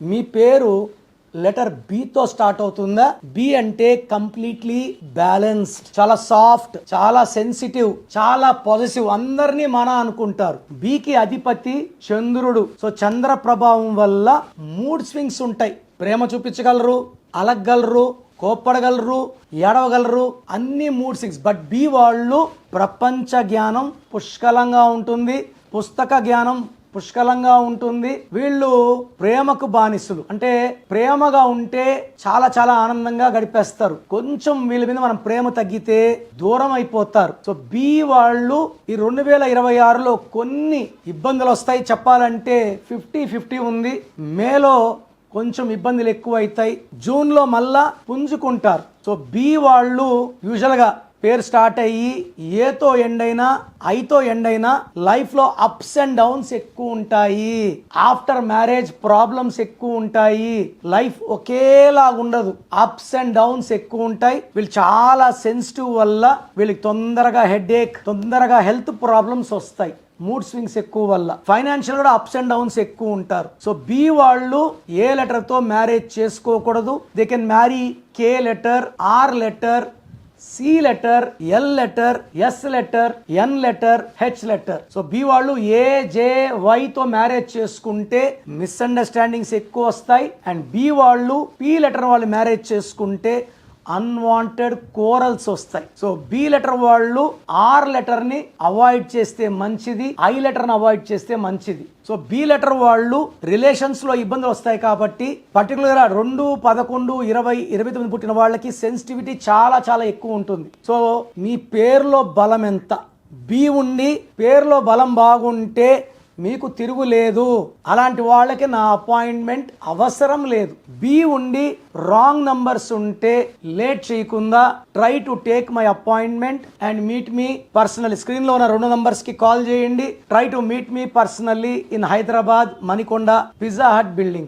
మీ పేరు letter B తో start అవుతుందా? బి అంటే కంప్లీట్లీ బ్యాలెన్స్డ్, చాలా సాఫ్ట్, చాలా సెన్సిటివ్, చాలా పాజిటివ్, అందరినీ మన అనుకుంటారు. బికి అధిపతి చంద్రుడు. సో చంద్ర ప్రభావం వల్ల మూడ్ స్వింగ్స్ ఉంటాయి. ప్రేమ చూపించగలరు, అలగగలరు, కోప్పడగలరు, ఏడవగలరు, అన్ని మూడ్ స్వింగ్స్. బట్ బి వాళ్ళు ప్రపంచ జ్ఞానం పుష్కలంగా ఉంటుంది, పుస్తక జ్ఞానం పుష్కలంగా ఉంటుంది. వీళ్ళు ప్రేమకు బానిసలు. అంటే ప్రేమగా ఉంటే చాలా చాలా ఆనందంగా గడిపేస్తారు. కొంచెం వీళ్ళ మీద మనం ప్రేమ తగ్గితే దూరం అయిపోతారు. సో బి వాళ్ళు ఈ 2026లో కొన్ని ఇబ్బందులు వస్తాయి. చెప్పాలంటే 50-50 ఉంది. మేలో కొంచెం ఇబ్బందులు ఎక్కువ అవుతాయి. జూన్లో మళ్ళా పుంజుకుంటారు. సో బి వాళ్ళు యూజువల్గా పేరు స్టార్ట్ అయ్యి ఏతో ఎండ్ అయినా ఐతో ఎండ్ అయినా లైఫ్ లో అప్స్ అండ్ డౌన్స్ ఎక్కువ ఉంటాయి. ఆఫ్టర్ మ్యారేజ్ ప్రాబ్లమ్స్ ఎక్కువ ఉంటాయి. లైఫ్ ఒకేలా ఉండదు, అప్స్ అండ్ డౌన్స్ ఎక్కువ ఉంటాయి. వీళ్ళు చాలా సెన్సిటివ్ వల్ల వీళ్ళకి తొందరగా హెడేక్, తొందరగా హెల్త్ ప్రాబ్లమ్స్ వస్తాయి. మూడ్ స్వింగ్స్ ఎక్కువ వల్ల ఫైనాన్షియల్ కూడా అప్స్ అండ్ డౌన్స్ ఎక్కువ ఉంటారు. సో బి వాళ్ళు ఏ లెటర్ తో మ్యారేజ్ చేసుకోకూడదు. They can marry K letter, R letter, C letter, L letter, S letter, N letter, H letter. So B వాళ్ళు ఏ, జే, వై తో marriage చేసుకుంటే misunderstandings ఎక్కువ వస్తాయి. అండ్ బి వాళ్ళు P letter వాళ్ళు marriage చేసుకుంటే అన్వాంటెడ్ కోరల్స్ వస్తాయి. So B letter వాళ్ళు ఆర్ లెటర్ ని అవాయిడ్ చేస్తే మంచిది, ఐ లెటర్ ని అవాయిడ్ చేస్తే మంచిది. సో బి లెటర్ వాళ్ళు రిలేషన్స్ లో ఇబ్బందులు వస్తాయి కాబట్టి పర్టికులర్ గా 2, 11, 20, 29 పుట్టిన వాళ్ళకి సెన్సిటివిటీ చాలా చాలా ఎక్కువ ఉంటుంది. సో మీ పేరులో బలం ఎంత? బి ఉండి పేరులో బలం బాగుంటే మీకు తిరుగులేదు. అలాంటి వాళ్ళకి నా అపాయింట్మెంట్ అవసరం లేదు. బి ఉండి రాంగ్ నంబర్స్ ఉంటే లేట్ చేయకుండా try to take my appointment and meet me personally. Screen లో ఉన్న 2 నంబర్స్ కి కాల్ చేయండి. Try to meet me personally in Hyderabad, Manikonda, Pizza Hut building.